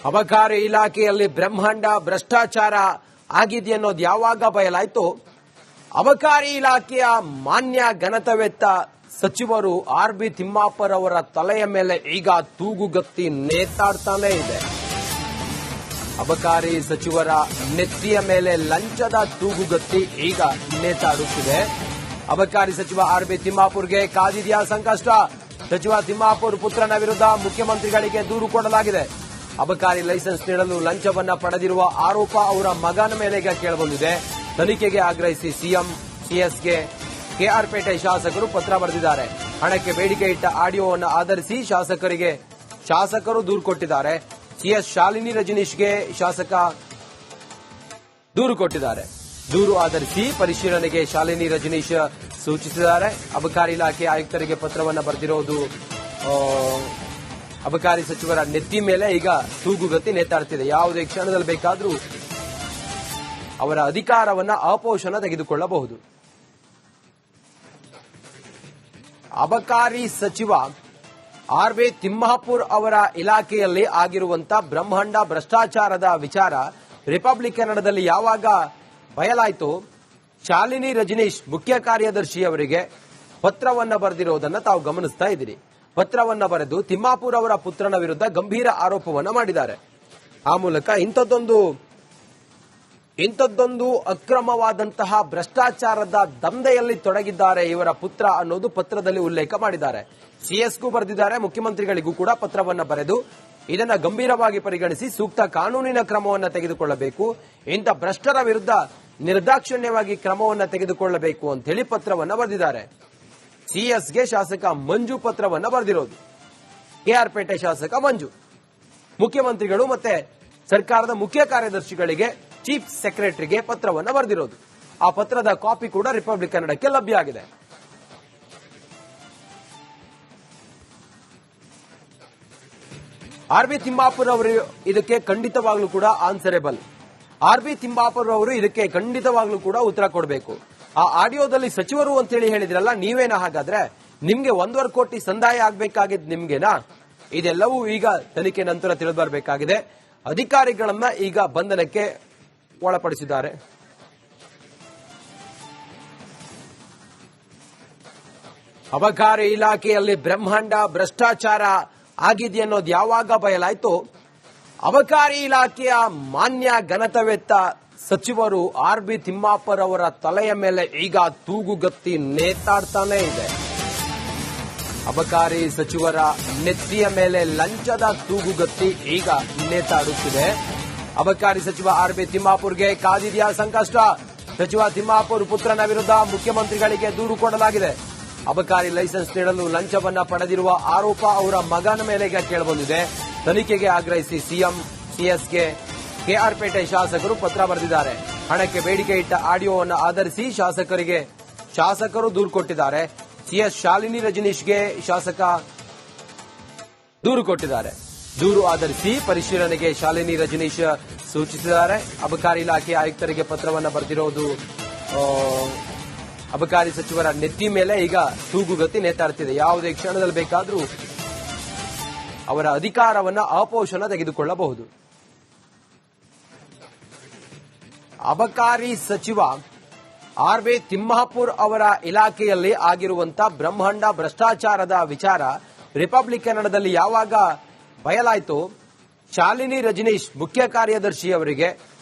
ಅಬಕಾರಿ ಇಲಾಖೆಯಲ್ಲಿ ಬ್ರಹ್ಮಾಂಡ ಭ್ರಷ್ಟಾಚಾರ ಆಗಿದೆ ಅನ್ನೋದು ಯಾವಾಗ ಬಯಲಾಯಿತು, ಅಬಕಾರಿ ಇಲಾಖೆಯ ಮಾನ್ಯ ಘನತೆವೆತ್ತ ಸಚಿವರು ಆರ್.ಬಿ. ತಿಮ್ಮಾಪುರ್ ಅವರ ತಲೆಯ ಮೇಲೆ ಈಗ ತೂಗುಗತ್ತಿ ನೇತಾಡ್ತಾನೇ ಇದೆ. ಅಬಕಾರಿ ಸಚಿವರ ನೆತ್ತಿಯ ಮೇಲೆ ಲಂಚದ ತೂಗುಗತ್ತಿ ಈಗ ನೇತಾಡುತ್ತಿದೆ. ಅಬಕಾರಿ ಸಚಿವ ಆರ್.ಬಿ. ತಿಮ್ಮಾಪುರ್ಗೆ ಕಾದಿದೆಯಾ ಸಂಕಷ್ಟ? ಸಚಿವ ತಿಮ್ಮಾಪುರ್ ಪುತ್ರನ ವಿರುದ್ಧ ಮುಖ್ಯಮಂತ್ರಿಗಳಿಗೆ ದೂರು ಕೊಡಲಾಗಿದೆ. ಅಬಕಾರಿ ಲೈಸೆನ್ಸ್ ನೀಡಲು ಲಂಚವನ್ನ ಪಡೆದಿರುವ ಆರೋಪ ಅವರ ಮಗನ ಮೇಲೆ ಈಗ ಕೇಳಿಬಂದಿದೆ. ತನಿಖೆಗೆ ಆಗ್ರಹಿಸಿ ಸಿಎಂ ಸಿಎಸ್ಗೆ ಕೆಆರ್ಪೇಟೆ ಶಾಸಕರು ಪತ್ರ ಬರೆದಿದ್ದಾರೆ. ಹಣಕ್ಕೆ ಬೇಡಿಕೆ ಇಟ್ಟ ಆಡಿಯೋವನ್ನು ಆಧರಿಸಿ ಶಾಸಕರು ದೂರು ಕೊಟ್ಟಿದ್ದಾರೆ. ಸಿಎಸ್ ಶಾಲಿನಿ ರಜನೀಶ್ಗೆ ಶಾಸಕ ದೂರು ಕೊಟ್ಟಿದ್ದಾರೆ. ದೂರು ಆಧರಿಸಿ ಪರಿಶೀಲನೆಗೆ ಶಾಲಿನಿ ರಜನೀಶ್ ಸೂಚಿಸಿದ್ದಾರೆ. ಅಬಕಾರಿ ಇಲಾಖೆ ಆಯುಕ್ತರಿಗೆ ಪತ್ರವನ್ನು ಬರೆದಿರೋದು ಅಬಕಾರಿ ಸಚಿವರ ನೆತ್ತಿ ಮೇಲೆ ಈಗ ತೂಗುಗತ್ತಿ ನೇತಾಡ್ತಿದೆ. ಯಾವುದೇ ಕ್ಷಣದಲ್ಲಿ ಬೇಕಾದರೂ ಅವರ ಅಧಿಕಾರವನ್ನ ಅಪೋಷಣ ತೆಗೆದುಕೊಳ್ಳಬಹುದು. ಅಬಕಾರಿ ಸಚಿವ ಆರ್.ಬಿ. ತಿಮ್ಮಾಪುರ್ ಅವರ ಇಲಾಖೆಯಲ್ಲಿ ಆಗಿರುವಂತಹ ಬ್ರಹ್ಮಾಂಡ ಭ್ರಷ್ಟಾಚಾರದ ವಿಚಾರ ರಿಪಬ್ಲಿಕ್ ಕನ್ನಡದಲ್ಲಿ ಯಾವಾಗ ಬಯಲಾಯಿತು, ಶಾಲಿನಿ ರಜನೀಶ್ ಮುಖ್ಯ ಕಾರ್ಯದರ್ಶಿ ಅವರಿಗೆ ಪತ್ರವನ್ನ ಬರೆದಿರುವುದನ್ನು ತಾವು ಗಮನಿಸ್ತಾ ಇದ್ದೀರಿ. ಪತ್ರವನ್ನ ಬರೆದು ತಿಮ್ಮಾಪುರ್ ಅವರ ಪುತ್ರನ ವಿರುದ್ಧ ಗಂಭೀರ ಆರೋಪವನ್ನ ಮಾಡಿದ್ದಾರೆ. ಆ ಮೂಲಕ ಇಂಥದ್ದೊಂದು ಅಕ್ರಮವಾದಂತಹ ಭ್ರಷ್ಟಾಚಾರದ ದಂಧೆಯಲ್ಲಿ ತೊಡಗಿದ್ದಾರೆ ಇವರ ಪುತ್ರ ಅನ್ನೋದು ಪತ್ರದಲ್ಲಿ ಉಲ್ಲೇಖ ಮಾಡಿದ್ದಾರೆ. ಸಿಎಸ್ಗೂ ಬರೆದಿದ್ದಾರೆ. ಮುಖ್ಯಮಂತ್ರಿಗಳಿಗೂ ಕೂಡ ಪತ್ರವನ್ನ ಬರೆದು ಇದನ್ನ ಗಂಭೀರವಾಗಿ ಪರಿಗಣಿಸಿ ಸೂಕ್ತ ಕಾನೂನಿನ ಕ್ರಮವನ್ನು ತೆಗೆದುಕೊಳ್ಳಬೇಕು, ಇಂಥ ಭ್ರಷ್ಟರ ವಿರುದ್ಧ ನಿರ್ದಾಕ್ಷಿಣ್ಯವಾಗಿ ಕ್ರಮವನ್ನು ತೆಗೆದುಕೊಳ್ಳಬೇಕು ಅಂತ ಹೇಳಿ ಪತ್ರವನ್ನ ಬರೆದಿದ್ದಾರೆ. ಸಿಎಸ್ಗೆ ಶಾಸಕ ಮಂಜು ಪತ್ರವನ್ನ ಬರೆದಿರೋದು. ಕೆಆರ್ಪೇಟೆ ಶಾಸಕ ಮಂಜು ಮುಖ್ಯಮಂತ್ರಿಗಳು ಮತ್ತೆ ಸರ್ಕಾರದ ಮುಖ್ಯ ಕಾರ್ಯದರ್ಶಿಗಳಿಗೆ ಚೀಫ್ ಸೆಕ್ರೆಟರಿಗೆ ಪತ್ರವನ್ನ ಬರೆದಿರೋದು. ಆ ಪತ್ರದ ಕಾಪಿ ಕೂಡ ರಿಪಬ್ಲಿಕ್ ಕನ್ನಡಕ್ಕೆ ಲಭ್ಯ ಆಗಿದೆ. ಆರ್.ಬಿ. ತಿಮ್ಮಾಪುರ್ ಅವರು ಇದಕ್ಕೆ ಖಂಡಿತವಾಗ್ಲೂ ಕೂಡ ಆನ್ಸರೇಬಲ್. ಆರ್.ಬಿ. ತಿಮ್ಮಾಪುರ್ ಅವರು ಇದಕ್ಕೆ ಖಂಡಿತವಾಗ್ಲೂ ಕೂಡ ಉತ್ತರ ಕೊಡಬೇಕು. ಆ ಆಡಿಯೋದಲ್ಲಿ ಸಚಿವರು ಅಂತೇಳಿ ಹೇಳಿದ್ರಲ್ಲ, ನೀವೇನಾ ಹಾಗಾದ್ರೆ? ನಿಮ್ಗೆ 1.5 ಕೋಟಿ ಸಂದಾಯ ಆಗ್ಬೇಕಾಗಿದ್ ನಿಮ್ಗೆನಾ? ಇದೆಲ್ಲವೂ ಈಗ ತನಿಖೆ ನಂತರ ತಿಳಿದು ಬರಬೇಕಾಗಿದೆ. ಅಧಿಕಾರಿಗಳನ್ನ ಈಗ ಬಂಧನಕ್ಕೆ ಒಳಪಡಿಸಿದ್ದಾರೆ. ಅಬಕಾರಿ ಇಲಾಖೆಯಲ್ಲಿ ಬ್ರಹ್ಮಾಂಡ ಭ್ರಷ್ಟಾಚಾರ ಆಗಿದೆ ಅನ್ನೋದು ಯಾವಾಗ ಬಯಲಾಯಿತು, ಅಬಕಾರಿ ಇಲಾಖೆಯ ಮಾನ್ಯ ಘನತೆವೆತ್ತ ಸಚಿವರು ಆರ್.ಬಿ. ತಿಮ್ಮಾಪುರ್ ಅವರ ತಲೆಯ ಮೇಲೆ ಈಗ ತೂಗುಗತ್ತಿ ನೇತಾಡ್ತಾನೇ ಇದೆ. ಅಬಕಾರಿ ಸಚಿವರ ನೆತ್ತಿಯ ಮೇಲೆ ಲಂಚದ ತೂಗುಗತ್ತಿ ಈಗ ನೇತಾಡುತ್ತಿದೆ. ಅಬಕಾರಿ ಸಚಿವ ಆರ್.ಬಿ. ತಿಮ್ಮಾಪುರ್ಗೆ ಕಾದಿದೆಯಾ ಸಂಕಷ್ಟ? ಸಚಿವ ತಿಮ್ಮಾಪುರ್ ಪುತ್ರನ ವಿರುದ್ಧ ಮುಖ್ಯಮಂತ್ರಿಗಳಿಗೆ ದೂರು ಕೊಡಲಾಗಿದೆ. ಅಬಕಾರಿ ಲೈಸೆನ್ಸ್ ನೀಡಲು ಲಂಚವನ್ನ ಪಡೆದಿರುವ ಆರೋಪ ಅವರ ಮಗನ ಮೇಲೆ ಈಗ ಕೇಳಿಬಂದಿದೆ. ತನಿಖೆಗೆ ಆಗ್ರಹಿಸಿ ಸಿಎಂ ಸಿಎಸ್ಗೆ ಕೆಆರ್ಪೇಟೆ ಶಾಸಕರು ಪತ್ರ ಬರೆದಿದ್ದಾರೆ. ಹಣಕ್ಕೆ ಬೇಡಿಕೆ ಇಟ್ಟ ಆಡಿಯೋವನ್ನು ಆಧರಿಸಿ ಶಾಸಕರು ದೂರು ಕೊಟ್ಟಿದ್ದಾರೆ. ಸಿಎಸ್ ಶಾಲಿನಿ ರಜನೀಶ್ಗೆ ಶಾಸಕ ದೂರು ಕೊಟ್ಟಿದ್ದಾರೆ. ದೂರು ಆಧರಿಸಿ ಪರಿಶೀಲನೆಗೆ ಶಾಲಿನಿ ರಜನೀಶ್ ಸೂಚಿಸಿದ್ದಾರೆ. ಅಬಕಾರಿ ಇಲಾಖೆ ಆಯುಕ್ತರಿಗೆ ಪತ್ರವನ್ನು ಬರೆದಿರೋದು ಅಬಕಾರಿ ಸಚಿವರ ನೆತ್ತಿ ಮೇಲೆ ಈಗ ತೂಗುಗತ್ತಿ ನೇತಾಡ್ತಿದೆ. ಯಾವುದೇ ಕ್ಷಣದಲ್ಲಿ ಬೇಕಾದರೂ ಅವರ ಅಧಿಕಾರವನ್ನ ಅಪೋಷಣ ತೆಗೆದುಕೊಳ್ಳಬಹುದು. ಅಬಕಾರಿ ಸಚಿವ ಆರ್.ಬಿ. ತಿಮ್ಮಾಪುರ್ ಅವರ ಇಲಾಖೆಯಲ್ಲಿ ಆಗಿರುವಂತಹ ಬ್ರಹ್ಮಾಂಡ ಭ್ರಷ್ಟಾಚಾರದ ವಿಚಾರ ರಿಪಬ್ಲಿಕ್ ಕನ್ನಡದಲ್ಲಿ ಯಾವಾಗ ಬಯಲಾಯಿತು, ಶಾಲಿನಿ ರಜನೀಶ್ ಮುಖ್ಯ ಕಾರ್ಯದರ್ಶಿ ಅವರಿಗೆ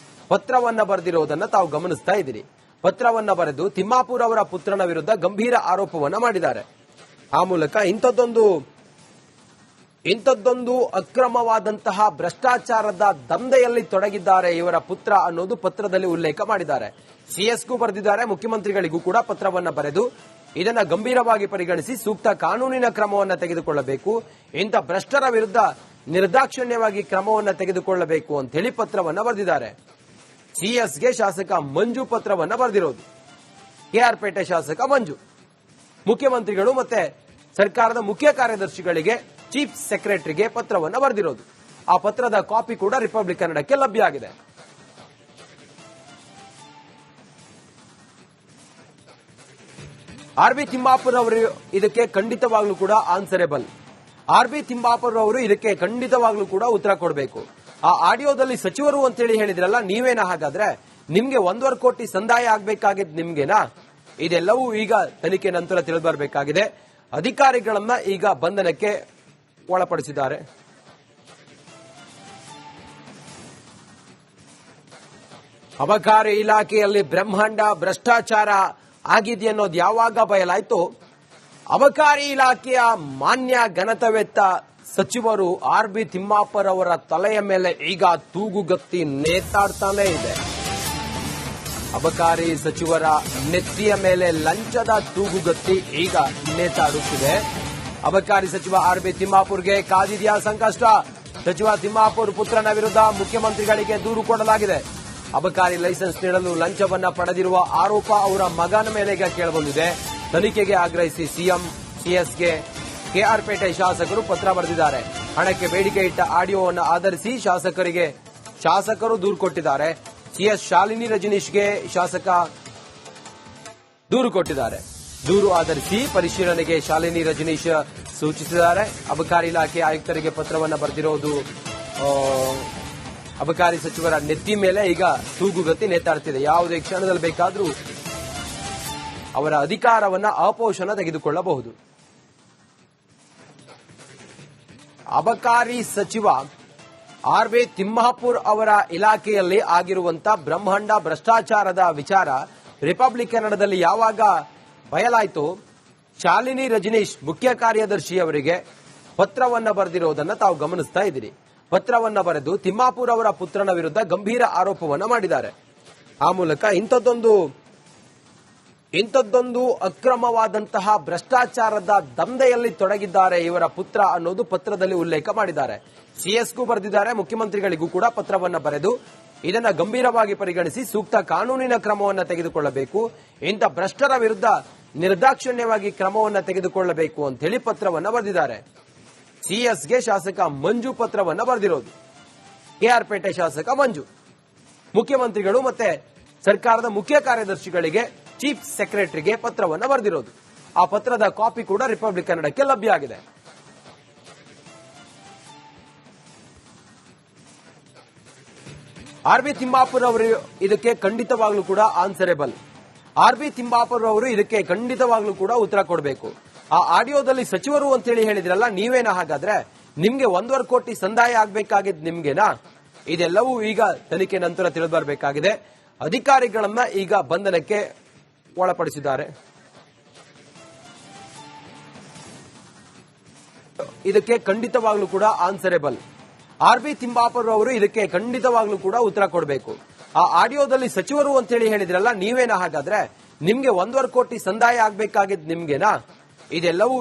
ಪತ್ರವನ್ನ ಬರೆದಿರುವುದನ್ನು ತಾವು ಗಮನಿಸ್ತಾ ಇದ್ದೀರಿ. ಪತ್ರವನ್ನ ಬರೆದು ತಿಮ್ಮಾಪುರ್ ಅವರ ಪುತ್ರನ ವಿರುದ್ಧ ಗಂಭೀರ ಆರೋಪವನ್ನ ಮಾಡಿದ್ದಾರೆ. ಆ ಮೂಲಕ ಇಂಥದ್ದೊಂದು ಅಕ್ರಮವಾದಂತಹ ಭ್ರಷ್ಟಾಚಾರದ ದಂಧೆಯಲ್ಲಿ ತೊಡಗಿದ್ದಾರೆ ಇವರ ಪುತ್ರ ಅನ್ನೋದು ಪತ್ರದಲ್ಲಿ ಉಲ್ಲೇಖ ಮಾಡಿದ್ದಾರೆ. ಸಿಎಸ್ಗೂ ಬರೆದಿದ್ದಾರೆ. ಮುಖ್ಯಮಂತ್ರಿಗಳಿಗೂ ಕೂಡ ಪತ್ರವನ್ನ ಬರೆದು ಇದನ್ನ ಗಂಭೀರವಾಗಿ ಪರಿಗಣಿಸಿ ಸೂಕ್ತ ಕಾನೂನಿನ ಕ್ರಮವನ್ನು ತೆಗೆದುಕೊಳ್ಳಬೇಕು, ಇಂಥ ಭ್ರಷ್ಟರ ವಿರುದ್ಧ ನಿರ್ದಾಕ್ಷಿಣ್ಯವಾಗಿ ಕ್ರಮವನ್ನು ತೆಗೆದುಕೊಳ್ಳಬೇಕು ಅಂತ ಹೇಳಿ ಪತ್ರವನ್ನ ಬರೆದಿದ್ದಾರೆ. ಸಿಎಸ್ಗೆ ಶಾಸಕ ಮಂಜು ಪತ್ರವನ್ನ ಬರೆದಿರೋದು. ಕೆಆರ್ಪೇಟೆ ಶಾಸಕ ಮಂಜು ಮುಖ್ಯಮಂತ್ರಿಗಳು ಮತ್ತೆ ಸರ್ಕಾರದ ಮುಖ್ಯ ಕಾರ್ಯದರ್ಶಿಗಳಿಗೆ ಚೀಫ್ ಸೆಕ್ರೆಟರಿಗೆ ಪತ್ರವನ್ನ ಬರೆದಿರೋದು. ಆ ಪತ್ರದ ಕಾಪಿ ಕೂಡ ರಿಪಬ್ಲಿಕ್ ಕನ್ನಡಕ್ಕೆ ಲಭ್ಯ ಆಗಿದೆ. ಆರ್.ಬಿ. ತಿಮ್ಮಾಪುರ್ ಅವರು ಇದಕ್ಕೆ ಖಂಡಿತವಾಗ್ಲೂ ಕೂಡ ಆನ್ಸರೇಬಲ್. ಆರ್.ಬಿ. ತಿಮ್ಮಾಪುರ್ ಅವರು ಇದಕ್ಕೆ ಖಂಡಿತವಾಗ್ಲೂ ಕೂಡ ಉತ್ತರ ಕೊಡಬೇಕು. ಆ ಆಡಿಯೋದಲ್ಲಿ ಸಚಿವರು ಅಂತೇಳಿ ಹೇಳಿದ್ರಲ್ಲ, ನೀವೇನಾ ಹಾಗಾದ್ರೆ? ನಿಮ್ಗೆ 1.5 ಕೋಟಿ ಸಂದಾಯ ಆಗ್ಬೇಕಾಗಿದ್ ನಿಮ್ಗೆನಾ? ಇದೆಲ್ಲವೂ ಈಗ ತನಿಖೆ ನಂತರ ತಿಳಿದುಬರಬೇಕಾಗಿದೆ. ಅಧಿಕಾರಿಗಳನ್ನ ಈಗ ಬಂಧನಕ್ಕೆ ಒಳಪಡಿಸಿದ್ದಾರೆ. ಅಬಕಾರಿ ಇಲಾಖೆಯಲ್ಲಿ ಬ್ರಹ್ಮಾಂಡ ಭ್ರಷ್ಟಾಚಾರ ಆಗಿದೆ ಅನ್ನೋದು ಯಾವಾಗ ಬಯಲಾಯ್ತು, ಅಬಕಾರಿ ಇಲಾಖೆಯ ಮಾನ್ಯ ಘನತೆವೆತ್ತ ಸಚಿವರು ಆರ್.ಬಿ. ತಿಮ್ಮಾಪುರ್ ಅವರ ತಲೆಯ ಮೇಲೆ ಈಗ ತೂಗುಗತ್ತಿ ನೇತಾಡ್ತಾನೇ ಇದೆ. ಅಬಕಾರಿ ಸಚಿವರ ನೆತ್ತಿಯ ಮೇಲೆ ಲಂಚದ ತೂಗುಗತ್ತಿ ಈಗ ನೇತಾಡುತ್ತಿದೆ. ಅಬಕಾರಿ ಸಚಿವ ಆರ್.ಬಿ. ತಿಮ್ಮಾಪುರ್ಗೆ ಕಾದಿದೆಯಾ ಸಂಕಷ್ಟ? ಸಚಿವ ತಿಮ್ಮಾಪುರ್ ಪುತ್ರನ ವಿರುದ್ಧ ಮುಖ್ಯಮಂತ್ರಿಗಳಿಗೆ ದೂರು ಕೊಡಲಾಗಿದೆ. ಅಬಕಾರಿ ಲೈಸೆನ್ಸ್ ನೀಡಲು ಲಂಚವನ್ನ ಪಡೆದಿರುವ ಆರೋಪ ಅವರ ಮಗನ ಮೇಲೆ ಈಗ ಕೇಳಿಬಂದಿದೆ. ತನಿಖೆಗೆ ಆಗ್ರಹಿಸಿ ಸಿಎಂ, ಸಿಎಸ್ಗೆ ಕೆಆರ್ ಪೇಟೆ ಶಾಸಕರು ಪತ್ರ ಬರೆದಿದ್ದಾರೆ. ಹಣಕ್ಕೆ ಬೇಡಿಕೆ ಇಟ್ಟ ಆಡಿಯೋವನ್ನು ಆಧರಿಸಿ ಶಾಸಕರು ದೂರು ಕೊಟ್ಟಿದ್ದಾರೆ. ಸಿಎಸ್ ಶಾಲಿನಿ ರಜನೀಶ್ಗೆ ಶಾಸಕ ದೂರು ಕೊಟ್ಟಿದ್ದಾರೆ. ದೂರು ಆಧರಿಸಿ ಪರಿಶೀಲನೆಗೆ ಶಾಲಿನಿ ರಜನೀಶ್ ಸೂಚಿಸಿದ್ದಾರೆ. ಅಬಕಾರಿ ಇಲಾಖೆ ಆಯುಕ್ತರಿಗೆ ಪತ್ರವನ್ನು ಬರೆದಿರೋದು ಅಬಕಾರಿ ಸಚಿವರ ನೆತ್ತಿ ಮೇಲೆ ಈಗ ತೂಗುಗತ್ತಿ ನೇತಾಡ್ತಿದೆ. ಯಾವುದೇ ಕ್ಷಣದಲ್ಲಿ ಬೇಕಾದರೂ ಅವರ ಅಧಿಕಾರವನ್ನ ಅಪೋಷಣ ತೆಗೆದುಕೊಳ್ಳಬಹುದು. ಅಬಕಾರಿ ಸಚಿವ ಆರ್.ಬಿ. ತಿಮ್ಮಾಪುರ್ ಅವರ ಇಲಾಖೆಯಲ್ಲಿ ಆಗಿರುವಂತಹ ಬ್ರಹ್ಮಾಂಡ ಭ್ರಷ್ಟಾಚಾರದ ವಿಚಾರ ರಿಪಬ್ಲಿಕ್ ಕನ್ನಡದಲ್ಲಿ ಯಾವಾಗ ಬಯಲಾಯಿತು, ಶಾಲಿನಿ ರಜನೀಶ್ ಮುಖ್ಯ ಕಾರ್ಯದರ್ಶಿ ಅವರಿಗೆ ಪತ್ರವನ್ನ ಬರೆದಿರುವುದನ್ನು ತಾವು ಗಮನಿಸ್ತಾ ಇದ್ದೀರಿ. ಪತ್ರವನ್ನ ಬರೆದು ತಿಮ್ಮಾಪುರ್ ಅವರ ಪುತ್ರನ ವಿರುದ್ಧ ಗಂಭೀರ ಆರೋಪವನ್ನ ಮಾಡಿದ್ದಾರೆ. ಆ ಮೂಲಕ ಇಂಥದ್ದೊಂದು ಅಕ್ರಮವಾದಂತಹ ಭ್ರಷ್ಟಾಚಾರದ ದಂಧೆಯಲ್ಲಿ ತೊಡಗಿದ್ದಾರೆ ಇವರ ಪುತ್ರ ಅನ್ನೋದು ಪತ್ರದಲ್ಲಿ ಉಲ್ಲೇಖ ಮಾಡಿದ್ದಾರೆ. ಸಿಎಸ್ಗೂ ಬರೆದಿದ್ದಾರೆ, ಮುಖ್ಯಮಂತ್ರಿಗಳಿಗೂ ಕೂಡ ಪತ್ರವನ್ನ ಬರೆದು ಇದನ್ನ ಗಂಭೀರವಾಗಿ ಪರಿಗಣಿಸಿ ಸೂಕ್ತ ಕಾನೂನಿನ ಕ್ರಮವನ್ನು ತೆಗೆದುಕೊಳ್ಳಬೇಕು, ಇಂಥ ಭ್ರಷ್ಟರ ವಿರುದ್ಧ ನಿರ್ದಾಕ್ಷಿಣ್ಯವಾಗಿ ಕ್ರಮವನ್ನು ತೆಗೆದುಕೊಳ್ಳಬೇಕು ಅಂತ ಹೇಳಿ ಪತ್ರವನ್ನ ಬರೆದಿದ್ದಾರೆ. ಸಿಎಸ್ಗೆ ಶಾಸಕ ಮಂಜು ಪತ್ರವನ್ನ ಬರೆದಿರೋದು. ಕೆಆರ್ ಪೇಟೆ ಶಾಸಕ ಮಂಜು ಮುಖ್ಯಮಂತ್ರಿಗಳು ಮತ್ತೆ ಸರ್ಕಾರದ ಮುಖ್ಯ ಕಾರ್ಯದರ್ಶಿಗಳಿಗೆ, ಚೀಫ್ ಸೆಕ್ರೆಟರಿಗೆ ಪತ್ರವನ್ನ ಬರೆದಿರೋದು. ಆ ಪತ್ರದ ಕಾಪಿ ಕೂಡ ರಿಪಬ್ಲಿಕ್ ಕನ್ನಡಕ್ಕೆ ಲಭ್ಯ ಆಗಿದೆ. ಆರ್.ಬಿ. ತಿಮ್ಮಾಪುರ್ ಅವರು ಇದಕ್ಕೆ ಖಂಡಿತವಾಗ್ಲೂ ಕೂಡ ಆನ್ಸರೇಬಲ್. ಆರ್.ಬಿ. ತಿಮ್ಮಾಪುರ್ ಅವರು ಇದಕ್ಕೆ ಖಂಡಿತವಾಗ್ಲೂ ಕೂಡ ಉತ್ತರ ಕೊಡಬೇಕು. ಆ ಆಡಿಯೋದಲ್ಲಿ ಸಚಿವರು ಅಂತೇಳಿ ಹೇಳಿದ್ರಲ್ಲ, ನೀವೇನಾ ಹಾಗಾದ್ರೆ? ನಿಮ್ಗೆ 1.5 ಕೋಟಿ ಸಂದಾಯ ಆಗ್ಬೇಕಾಗಿದ್ ನಿಮ್ಗೆನಾ? ಇದೆಲ್ಲವೂ ಈಗ ತನಿಖೆ ನಂತರ ತಿಳಿದುಬರಬೇಕಾಗಿದೆ. ಅಧಿಕಾರಿಗಳನ್ನ ಈಗ ಬಂಧನಕ್ಕೆ ಒಳಪಡಿಸಿದ್ದಾರೆ. ಇದಕ್ಕೆ ಖಂಡಿತವಾಗ್ಲೂ ಕೂಡ ಆನ್ಸರೇಬಲ್. ಆರ್.ಬಿ. ತಿಮ್ಮಾಪುರ್ ಅವರು ಇದಕ್ಕೆ ಖಂಡಿತವಾಗ್ಲೂ ಕೂಡ ಉತ್ತರ ಕೊಡಬೇಕು. ಆ ಆಡಿಯೋದಲ್ಲಿ ಸಚಿವರು ಅಂತೇಳಿ ಹೇಳಿದ್ರಲ್ಲ, ನೀವೇನಾ ಹಾಗಾದ್ರೆ? ನಿಮ್ಗೆ 1.5 ಕೋಟಿ ಸಂದಾಯ ಆಗ್ಬೇಕಾಗಿದ್ ನಿಮ್ಗೆನಾ? ಇದೆಲ್ಲವೂ